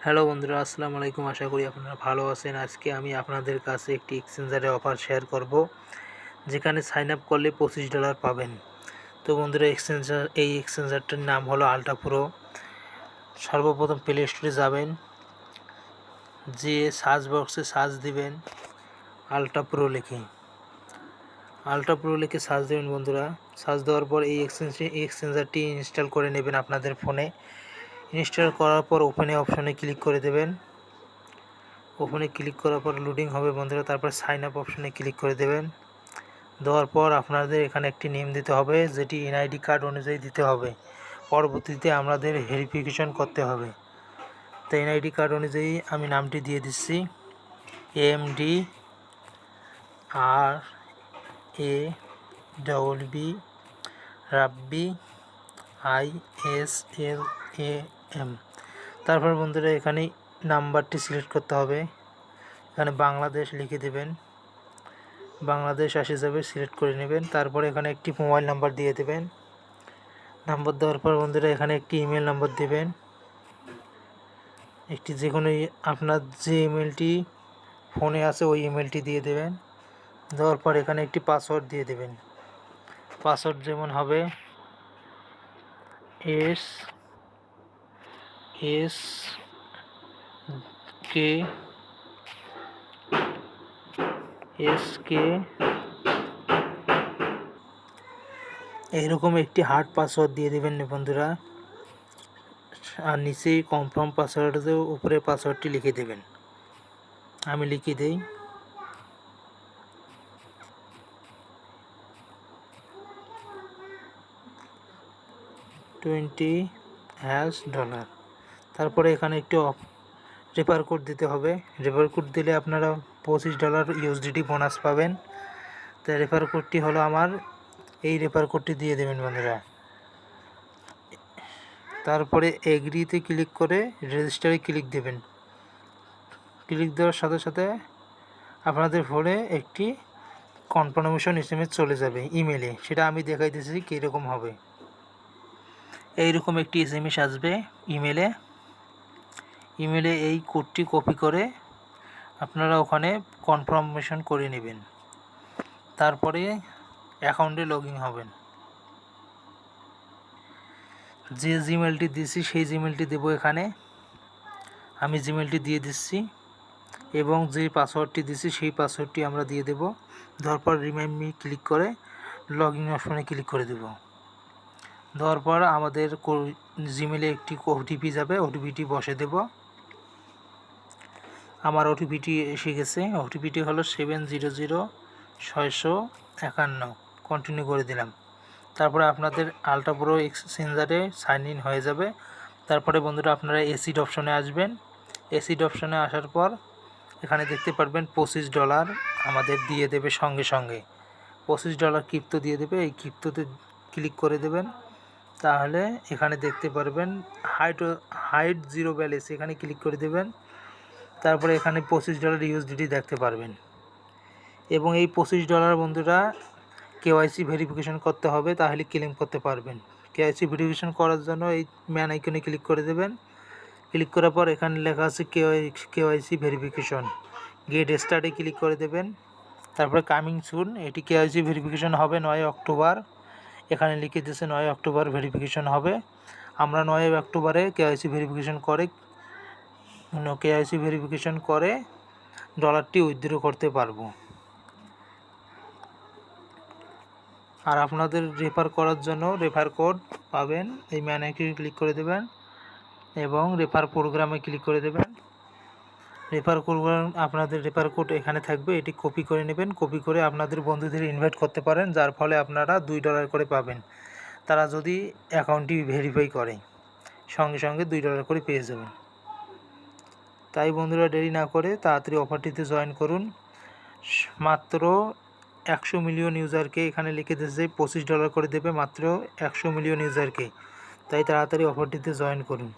Hello বন্ধুরা, আসসালামু আলাইকুম। আশা করি আপনারা ভালো আছেন। আজকে আমি আপনাদের কাছে একটি এক্সচেঞ্জারের অফার শেয়ার করব, যেখানে সাইন আপ করলে $25 পাবেন। তো বন্ধুরা, এই এক্সচেঞ্জারটার নাম হলো আল্ট্রা প্রো। সর্বপ্রথম প্লে স্টোরে যাবেন, যে সার্চ বক্সে সার্চ দিবেন আল্ট্রা প্রো লিখে। সার্চ দেবেন বন্ধুরা। সার্চ দেওয়ার পর এই এক্সচেঞ্জারটি ইনস্টল করে নেবেন আপনাদের ফোনে। ইনস্টল করার পর ওপেনে অপশনে ক্লিক করে দেবেন। ওপেনে ক্লিক করার পর লোডিং হবে বন্ধুরা। তারপর সাইন আপ অপশনে ক্লিক করে দেবেন। দেওয়ার পর আপনাদের এখানে একটি নেম দিতে হবে, যেটি এনআইডি কার্ড অনুযায়ী দিতে হবে। পরবর্তীতে আমাদের ভেরিফিকেশন করতে হবে। তো এনআইডি কার্ড অনুযায়ী আমি নামটি দিয়ে দিচ্ছি, AMD RABB রাব্বি ISLAM। তারপর বন্ধুরা, এখানে নাম্বারটি সিলেক্ট করতে হবে। এখানে বাংলাদেশ লিখে দেবেন, বাংলাদেশ আসে যাবে, সিলেক্ট করে নেবেন। তারপরে এখানে একটি মোবাইল নাম্বার দিয়ে দেবেন। নাম্বার দেওয়ার পর বন্ধুরা, এখানে একটি ইমেল নাম্বার দেবেন। একটি যে কোনো আপনার যে ইমেলটি ফোনে আছে ওই ইমেলটি দিয়ে দেবেন। দেওয়ার পর এখানে একটি পাসওয়ার্ড দিয়ে দেবেন। পাসওয়ার্ড যেমন হবে SK এইরকম একটি হার্ড পাসওয়ার্ড দিয়ে দেবেন বন্ধুরা। আর নিচেই কনফার্ম পাসওয়ার্ডের উপরে পাসওয়ার্ডটি লিখে দেবেন। আমি লিখে দেই, $20। তারপরে এখানে একটি রেফার কোড দিতে হবে। রেফার কোড দিলে আপনারা $25 USDT বোনাস পাবেন। তো রেফার কোডটি হলো আমার, এই রেফার কোডটি দিয়ে দেবেন বন্ধুরা। তারপরে এগ্রিতে ক্লিক করে রেজিস্টারে ক্লিক দেবেন। ক্লিক দেওয়ার সাথে সাথে আপনাদের ফোনে একটি কনফার্মেশন SMS চলে যাবে ইমেলে। সেটা আমি দেখাই দিচ্ছি কীরকম হবে। এইরকম একটি SMS আসবে ইমেলে। এই কোডটি কপি করে আপনারা ওখানে কনফার্মেশন করে নেবেন। তারপরে অ্যাকাউন্টে লগ ইন হবেন। যে জিমেলটি দিচ্ছি সেই জিমেলটি দেব এখানে। আমি জিমেলটি দিয়ে দিচ্ছি এবং যে পাসওয়ার্ডটি দিচ্ছি সেই পাসওয়ার্ডটি আমরা দিয়ে দেব। দেওয়ার পর রিমাইন্ড মি ক্লিক করে লগ ইন অপশনে ক্লিক করে দেব। দেওয়ার পর আমাদের জিমেলে একটি ওটিপি যাবে, ওটিপিটি বসে দেব। আমার ওটিপিটি এসে গেছে। ওটিপিটি হলো 700651। কন্টিনিউ করে দিলাম। তারপরে আপনাদের আল্ট্রা প্রো এক্সচেঞ্জারে সাইন ইন হয়ে যাবে। তারপরে বন্ধুরা, আপনারা এসিড অপশনে আসবেন। এসিড অপশনে আসার পর এখানে দেখতে পারবেন $25 আমাদের দিয়ে দেবে সঙ্গে সঙ্গে। $25 ক্রিপ্টো দিয়ে দেবে। এই ক্রিপ্টোতে ক্লিক করে দেবেন। তাহলে এখানে দেখতে পারবেন হাইড জিরো ব্যালেন্স, এখানে ক্লিক করে দেবেন। তারপরে এখানে $25 USDT দেখতে পারবেন। এবং এই $25 বন্ধুরা KYC ভেরিফিকেশন করতে হবে, তাহলে ক্লেম করতে পারবেন। KYC ভেরিফিকেশন করার জন্য এই ম্যান আইকনে ক্লিক করে দেবেন। ক্লিক করার পর এখানে লেখা আছে KYC ভেরিফিকেশন, গেট স্টার্টে ক্লিক করে দেবেন। তারপরে কামিং সুন, এটি KYC ভেরিফিকেশন হবে 9 অক্টোবর। এখানে লিখে দিয়েছে 9 অক্টোবর ভেরিফিকেশন হবে। আমরা 9 অক্টোবরে KYC ভেরিফিকেশন করে ডলারটি উইথড্র করতে পারবো। আর আপনাদের রেফার করার জন্য রেফার কোড পাবেন। এই ম্যান আইকনে ক্লিক করে দেবেন এবং রেফার প্রোগ্রামে ক্লিক করে দেবেন। রেফার প্রোগ্রাম, আপনাদের রেফার কোড এখানে থাকবে, এটি কপি করে নেবেন। কপি করে আপনাদের বন্ধুদের ইনভাইট করতে পারেন, যার ফলে আপনারা $2 করে পাবেন। তারা যদি অ্যাকাউন্টটি ভেরিফাই করে সঙ্গে সঙ্গে $2 করে পেয়ে যাবেন। তাই বন্ধুরা, দেরি না করে তাড়াতাড়ি অফারটিতে জয়েন করুন। মাত্র 100 মিলিয়ন ইউজারকে, এখানে লিখে দিয়েছে $25 করে দেবে মাত্র 100 মিলিয়ন ইউজারকে। তাই তাড়াতাড়ি অফারটিতে জয়েন করুন।